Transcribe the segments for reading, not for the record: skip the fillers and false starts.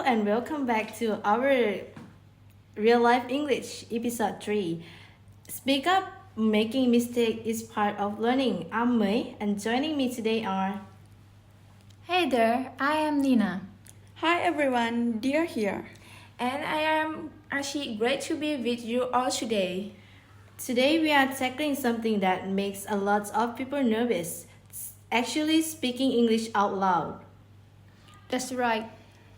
and welcome back to our Real Life English episode 3. Speak up, making mistake is part of learning. I'm Mei and joining me today are Hey there, I am Nina. Hi everyone, Dear here. And I am actually great to be with you all today. Today we are tackling something that makes a lot of people nervous. Actually speaking English out loud. That's right.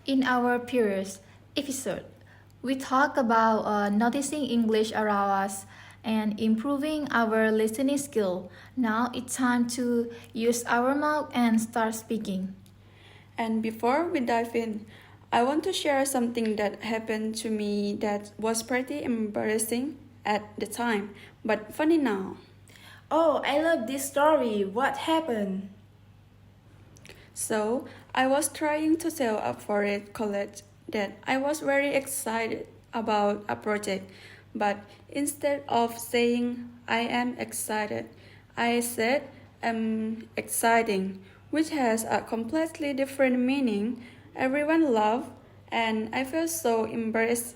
In our previous episode, we talk about noticing English around us and improving our listening skill. Now it's time to use our mouth and start speaking. And before we dive in, I want to share something that happened to me that was pretty embarrassing at the time, but funny now. Oh, I love this story. What happened? So, I was trying to tell a foreign college that I was very excited about a project, but instead of saying I am excited, I said exciting, which has a completely different meaning. Everyone laughed, and I felt so embarrassed.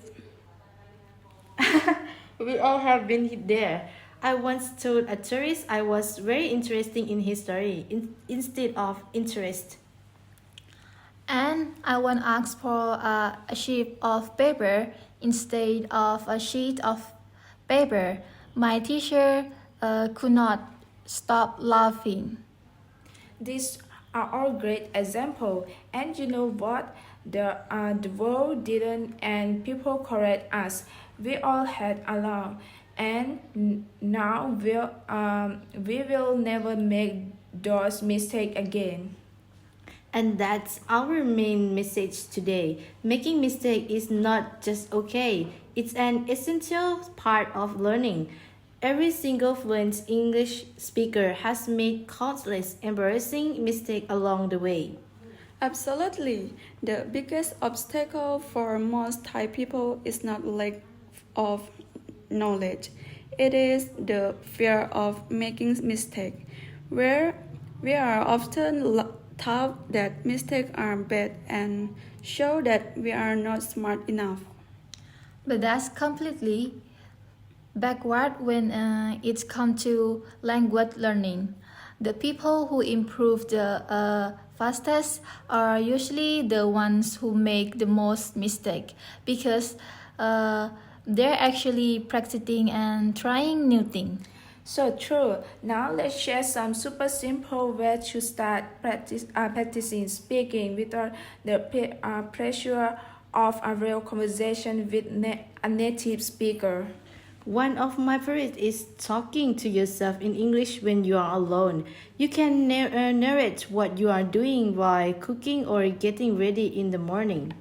We all have been there. I once told a tourist I was very interested in history instead of interest. And I once asked for a sheet of paper instead of a sheet of paper. My teacher could not stop laughing. These are all great examples, and you know what? The world didn't, and people correct us. We all had a laugh, and now we will never make those mistakes again. And that's our main message today. Making mistake is not just okay, it's an essential part of learning. Every single fluent English speaker has made countless embarrassing mistakes along the way. Absolutely. The biggest obstacle for most Thai people is not lack of knowledge. It is the fear of making mistake, where we are often taught that mistakes are bad and show that we are not smart enough. But that's completely backward when it comes to language learning. The people who improve the fastest are usually the ones who make the most mistake because they're actually practicing and trying new things. So true. Now let's share some super simple ways to start practicing speaking without the pressure of a real conversation with a native speaker. One of my favorites is talking to yourself in English when you are alone. You can narrate what you are doing while cooking or getting ready in the morning.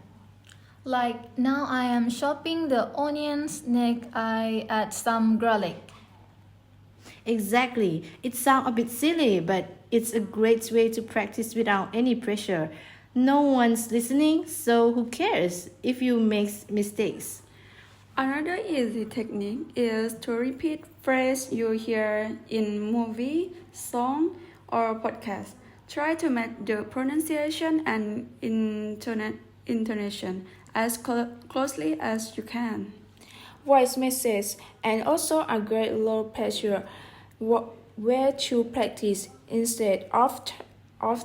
Like now I am chopping the onions, next I add some garlic. Exactly. It sounds a bit silly, but it's a great way to practice without any pressure. No one's listening, so who cares if you make mistakes? Another easy technique is to repeat phrases you hear in movie, song, or podcast. Try to match the pronunciation and intonation as closely as you can. Voice message and also a great low pressure where to practice instead of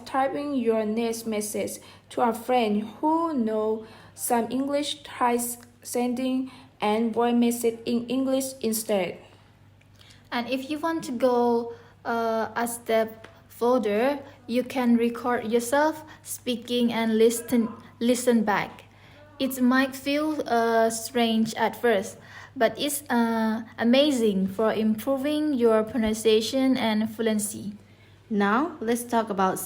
typing your next message to a friend who know some English. Try sending and voice message in English instead. And if you want to go a step further, you can record yourself speaking and listen back. It might feel strange at first, but it's amazing for improving your pronunciation and fluency. Now, let's talk about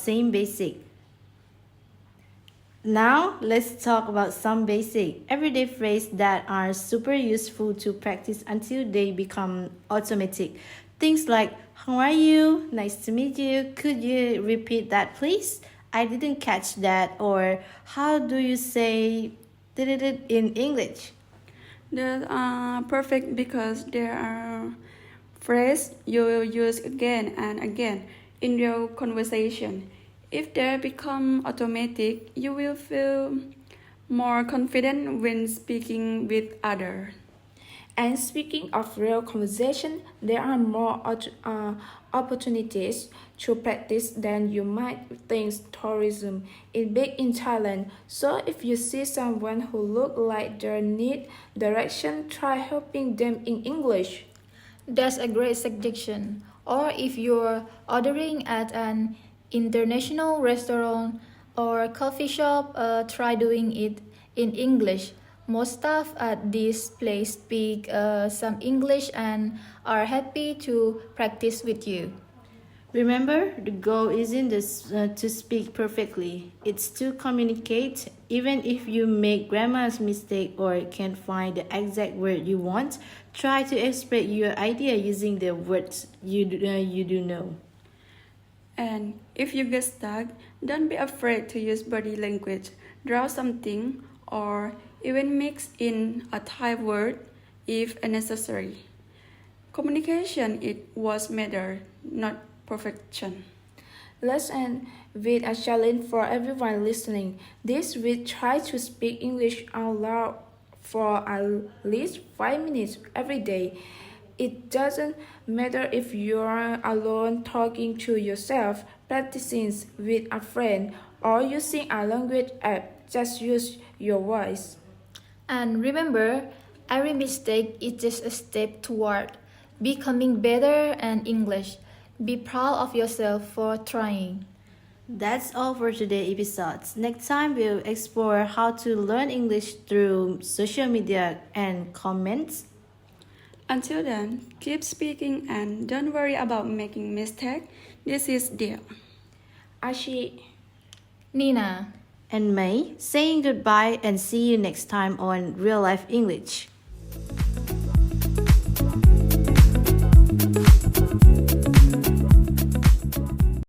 Now, let's talk about some basic everyday phrases that are super useful to practice until they become automatic. Things like, how are you? Nice to meet you. Could you repeat that, please? I didn't catch that. Or, how do you say did in English? They are perfect because there are phrases you will use again and again in your conversation. If they become automatic, you will feel more confident when speaking with others. And speaking of real conversation, there are more opportunities to practice than you might think. Tourism is big in Thailand, so if you see someone who look like they need direction, try helping them in English. That's a great suggestion. Or if you're ordering at an international restaurant or coffee shop, try doing it in English. Most staff at this place speak some English and are happy to practice with you. Remember, the goal isn't to speak perfectly, it's to communicate. Even if you make grammar's mistake or can't find the exact word you want, try to express your idea using the words you do know. And if you get stuck, don't be afraid to use body language. Draw something or even mix in a Thai word if necessary. Communication it was matter, not perfection. Let's end with a challenge for everyone listening. This week, try to speak English out loud for at least 5 minutes every day. It doesn't matter if you're alone talking to yourself, practicing with a friend, or using a language app. Just use your voice. And remember, every mistake is just a step toward becoming better in English. Be proud of yourself for trying. That's all for today's episodes. Next time we'll explore how to learn English through social media and comments. Until then, keep speaking and don't worry about making mistakes. This is Dear. Ashi. Nina. And May, saying goodbye and see you next time on Real Life English.